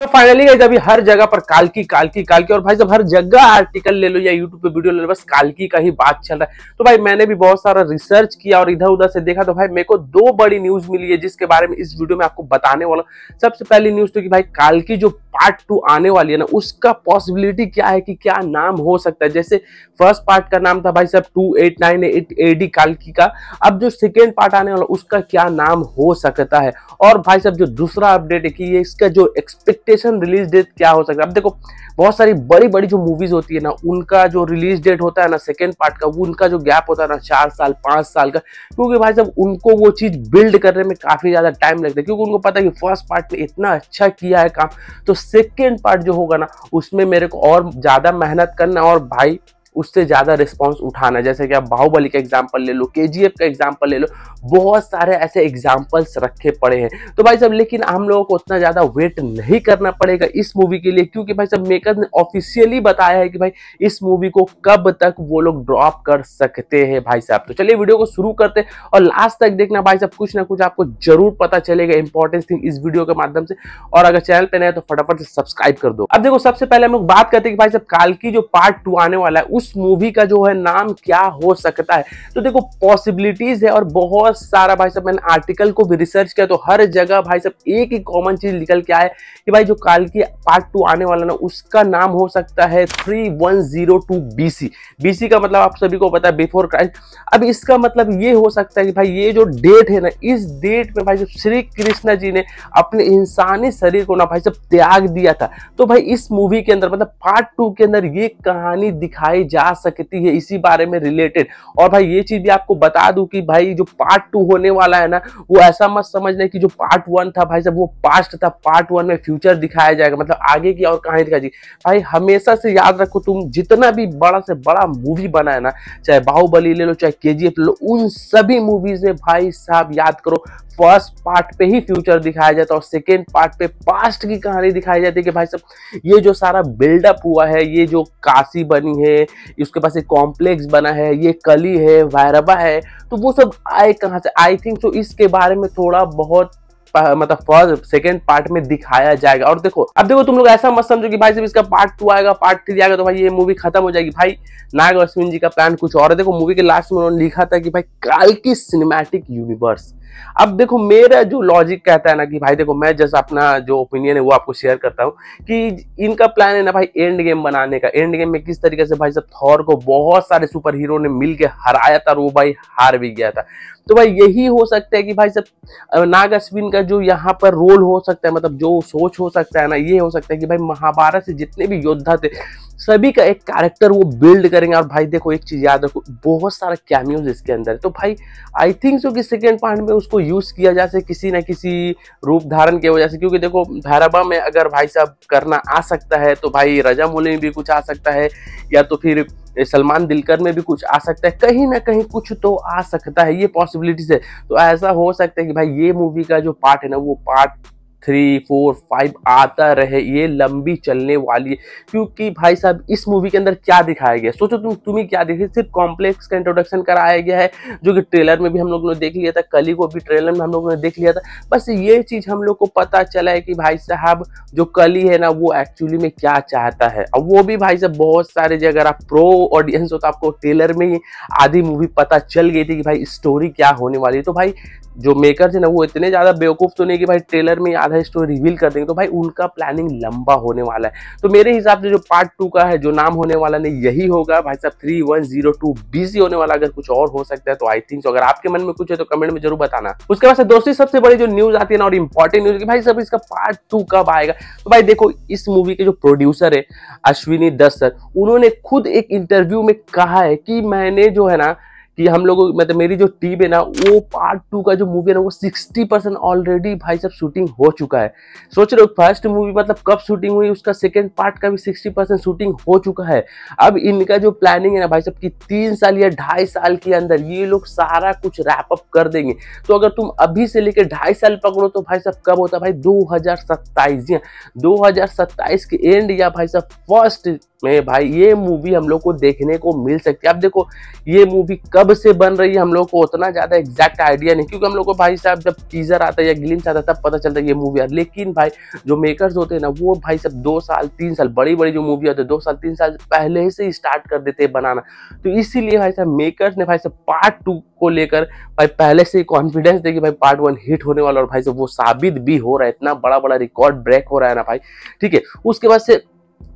तो finally guys अभी हर जगह पर काल्की काल्की काल्की और भाई साहब हर जगह आर्टिकल ले लो या यूट्यूब पे वीडियो ले लो, बस काल्की का ही बात चल रहा है। तो भाई मैंने भी बहुत सारा रिसर्च किया और इधर उधर से देखा तो भाई मेरे को दो बड़ी न्यूज मिली है जिसके बारे में इस वीडियो में आपको बताने वाला हूं। सबसे पहली न्यूज तो कि भाई काल्की जो पार्ट 2 आने वाली है ना, उसका पॉसिबिलिटी क्या है कि क्या नाम हो सकता है। जैसे फर्स्ट पार्ट का नाम था भाई साहब 2898 AD काल्की का, अब जो सेकेंड पार्ट आने वाला उसका क्या नाम हो सकता है। और भाई साहब जो दूसरा अपडेट है कि ये इसका जो एक्सपेक्टेशन रिलीज डेट क्या हो सकता है। अब देखो बहुत सारी बड़ी बड़ी जो मूवीज होती है ना, उनका जो रिलीज डेट होता है ना सेकेंड पार्ट का, वो उनका जो गैप होता है ना 4 साल 5 साल का, क्योंकि भाई साहब उनको वो चीज बिल्ड करने में काफी ज्यादा टाइम लगता है, क्योंकि उनको पता है कि फर्स्ट पार्ट में इतना अच्छा किया है काम, तो सेकेंड पार्ट जो होगा ना उसमें मेरे को और ज्यादा मेहनत करना और भाई उससे ज्यादा रिस्पांस उठाना। जैसे कि आप बाहुबली का एग्जांपल ले लो, KGF का एग्जांपल ले लो, बहुत सारे ऐसे एग्जांपल्स रखे पड़े हैं। तो भाई साहब लेकिन हम लोगों को उतना ज्यादा वेट नहीं करना पड़ेगा इस मूवी के लिए, क्योंकि भाई साहब मेकर ने ऑफिशियली बताया है कि भाई इस मूवी को कब तक वो लोग ड्रॉप कर सकते हैं भाई साहब। तो चलिए वीडियो को शुरू करते हैं और लास्ट तक देखना भाई साहब, कुछ ना कुछ आपको जरूर पता चलेगा इंपॉर्टेंट थिंग इस वीडियो के माध्यम से। और अगर चैनल पे नए तो फटाफट से सब्सक्राइब कर दो। अब देखो सबसे पहले हम लोग बात करते हैं कि भाई साहब काल्की जो पार्ट 2 आने वाला है उस मूवी का जो है नाम क्या हो सकता है। तो देखो पॉसिबिलिटीज है और बहुत सारा भाई साहब मैंने आर्टिकल को भी रिसर्च किया, तो हर जगह भाई साहब एक ही कॉमन चीज निकल के आया कि भाई जो काल्की पार्ट 2 आने वाला ना उसका नाम हो सकता है 3102 BC। BC का मतलब आप सभी को पता है बिफोर क्राइस्ट। अब इसका मतलब ये हो सकता है कि भाई ये जो डेट है ना, इस डेट में भाई साहब श्री कृष्ण जी ने अपने इंसानी शरीर को ना भाई साहब त्याग दिया था। तो भाई इस मूवी के अंदर मतलब पार्ट 2 के अंदर ये कहानी दिखाई जा सकती है इसी बारे में रिलेटेड। और भाई ये चीज भी आपको बता दूं कि भाई जो पार्ट 2 होने वाला है ना, वो ऐसा मत समझना कि जो पार्ट 1 था भाई साहब वो पास्ट था, पार्ट 1 में फ्यूचर दिखाया जाएगा, मतलब आगे की और कहानी दिखाई जाएगी। भाई हमेशा से याद रखो, तुम जितना भी बड़ा से बड़ा मूवी बना है ना, चाहे बाहुबली ले लो चाहे KGF ले लो, उन सभी मूवीज में भाई साहब याद करो फर्स्ट पार्ट पे ही फ्यूचर दिखाया जाता है और सेकेंड पार्ट पे पास्ट की कहानी दिखाई जाती है कि भाई साहब ये जो सारा बिल्डअप हुआ है, ये जो काशी बनी है, उसके पास एक कॉम्प्लेक्स बना है, ये कली है, भैरवा है, तो वो सब आए कहां से। आई थिंक सो इसके बारे में थोड़ा बहुत मतलब फर्स्ट सेकेंड पार्ट में दिखाया जाएगा। और देखो अब देखो तुम लोग ऐसा मत समझो कि भाई जब इसका पार्ट 2 आएगा पार्ट 3 आएगा तो भाई ये मूवी खत्म हो जाएगी। भाई नाग अश्विन जी का प्लान कुछ और है। देखो मूवी के लास्ट में उन्होंने लिखा था कि भाई काल्की सिनेमैटिक यूनिवर्स। अब देखो मेरा जो लॉजिक कहता है ना कि भाई देखो मैं जैसा अपना जो ओपिनियन है वो आपको शेयर करता हूँ कि इनका प्लान है ना भाई एंड गेम बनाने का। एंड गेम में किस तरीके से भाई साहब थॉर को बहुत सारे सुपर हीरो ने मिलके हराया था और वो भाई हार भी गया था। तो भाई यही हो सकता है कि भाई साहब नाग अश्विन का जो यहाँ पर रोल हो सकता है, मतलब जो सोच हो सकता है ना, ये हो सकता है कि भाई महाभारत से जितने भी योद्धा थे सभी का एक कैरेक्टर वो बिल्ड करेंगे। और भाई देखो एक चीज याद रखो, बहुत सारा कैमियोज इसके अंदर है। तो भाई आई थिंक सो कि सेकेंड पार्ट में उसको यूज किया जा सके किसी ना किसी रूप धारण की वजह से, क्योंकि देखो भैरवा में अगर भाई साहब करना आ सकता है तो भाई राजामौली में भी कुछ आ सकता है, या तो फिर सलमान दिलकर में भी कुछ आ सकता है, कहीं ना कहीं कुछ तो आ सकता है, ये पॉसिबिलिटीज है। तो ऐसा हो सकता है कि भाई ये मूवी का जो पार्ट है ना वो पार्ट 3, 4, 5 आता रहे, ये लंबी चलने वाली है। क्योंकि भाई साहब इस मूवी के अंदर क्या दिखाया गया, सोचो तुम्हें क्या देखिए, सिर्फ कॉम्प्लेक्स का इंट्रोडक्शन कराया गया है जो कि ट्रेलर में भी हम लोगों ने देख लिया था, कली को भी ट्रेलर में हम लोगों ने देख लिया था। बस ये चीज हम लोग को पता चला है कि भाई साहब जो कली है ना वो एक्चुअली में क्या चाहता है। अब वो भी भाई साहब बहुत सारे जगह अगर आप प्रो ऑडियंस हो तो आपको ट्रेलर में ही आधी मूवी पता चल गई थी कि भाई स्टोरी क्या होने वाली है। तो भाई जो मेकर है ना वो इतने ज्यादा बेवकूफ तो नहीं कि भाई ट्रेलर में आधा स्टोरी रिवील कर देंगे, तो भाई उनका प्लानिंग लंबा होने वाला है। तो मेरे हिसाब से जो पार्ट 2 का है जो नाम होने वाला नहीं यही होगा भाई साहब 3102 BC होने वाला। अगर कुछ और हो सकता है तो आई थिंक, अगर आपके मन में कुछ है तो कमेंट में जरूर बताना। उसके बाद से दोस्तों सबसे बड़ी जो न्यूज आती है ना और इंपॉर्टेंट न्यूज कि भाई साहब इसका पार्ट 2 कब आएगा। तो भाई देखो इस मूवी के जो प्रोड्यूसर है अश्विनी दत्त सर, उन्होंने खुद एक इंटरव्यू में कहा है कि मैंने जो है ना कि हम लोगों मतलब मेरी जो टीम है ना वो पार्ट 2 का जो मूवी है ना वो 60% ऑलरेडी भाई साहब शूटिंग हो चुका है। सोच रहे हो फर्स्ट मूवी मतलब कब शूटिंग हुई, उसका सेकंड पार्ट का भी 60% शूटिंग हो चुका है। अब इनका जो प्लानिंग है ना भाई साहब कि 3 साल या 2.5 साल के अंदर ये लोग सारा कुछ रैप अप कर देंगे। तो अगर तुम अभी से लेकर 2.5 साल पकड़ो तो भाई साहब कब होता है भाई 2027 के एंड या भाई साहब फर्स्ट में भाई ये मूवी हम लोग को देखने को मिल सकती है। अब देखो ये मूवी कब कब से बन रही है हम लोग को उतना ज्यादा एग्जैक्ट आइडिया नहीं, क्योंकि हम लोग को भाई साहब जब टीजर आता है या ग्लिम्स आता है तब पता चलता है ये मूवी है। लेकिन भाई जो मेकर्स होते हैं ना वो भाई साहब 2 साल 3 साल, बड़ी बड़ी जो मूवी होती है 2 साल 3 साल पहले से ही स्टार्ट कर देते हैं बनाना। तो इसीलिए भाई साहब मेकर्स ने भाई साहब पार्ट 2 को लेकर भाई पहले से ही कॉन्फिडेंस दे कि भाई पार्ट 1 हिट होने वाला, और भाई साहब वो साबित भी हो रहा है, इतना बड़ा बड़ा रिकॉर्ड ब्रेक हो रहा है ना भाई। ठीक है, उसके बाद से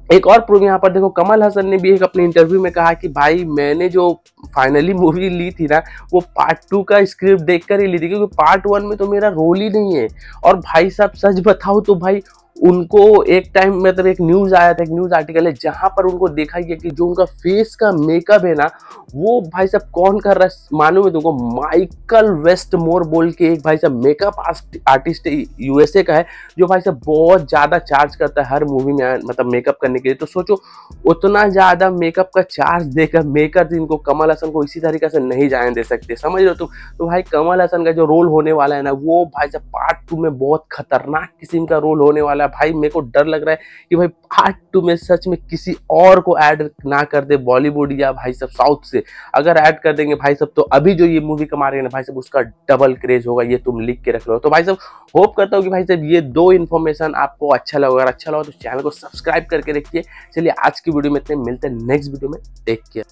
एक और प्रूफ यहाँ पर देखो, कमल हसन ने भी एक अपने इंटरव्यू में कहा कि भाई मैंने जो फाइनली मूवी ली थी ना वो पार्ट 2 का स्क्रिप्ट देखकर ही ली थी, क्योंकि पार्ट 1 में तो मेरा रोल ही नहीं है। और भाई साहब सच बताओ तो भाई उनको एक टाइम मतलब एक न्यूज आया था, एक न्यूज आर्टिकल है जहां पर उनको देखा गया कि जो उनका फेस का मेकअप है ना वो भाई साहब कौन कर रहा है मालूम है तुमको? माइकल वेस्टमोर बोल के एक भाई साहब मेकअप आर्टिस्ट यूएसए का है, जो भाई साहब बहुत ज्यादा चार्ज करता है हर मूवी में मतलब मेकअप करने के लिए। तो सोचो उतना ज्यादा मेकअप का चार्ज देकर मेकर इनको कमल हसन को इसी तरीके से नहीं जाने दे सकते, समझ लो तुम। तो भाई कमल हसन का जो रोल होने वाला है ना वो भाई साहब पार्ट 2 में बहुत खतरनाक किस्म का रोल होने वाला है। भाई मेरे को डर लग रहा है कि भाई पार्ट 2 में सच में किसी और को ऐड ना कर दे बॉलीवुड या भाई साहब साउथ से। अगर ऐड कर देंगे भाई साहब तो अभी जो ये मूवी कमा रहे हैं ना भाई साहब उसका डबल क्रेज होगा, ये तुम लिख के रख लो। तो भाई साहब होप करता हूँ कि भाई साहब ये 2 इन्फॉर्मेशन आपको अच्छा लगा, अगर अच्छा लगा तो चैनल को सब्सक्राइब करके रखिए। चलिए आज की वीडियो में इतने, मिलते हैं नेक्स्ट वीडियो में, टेक केयर।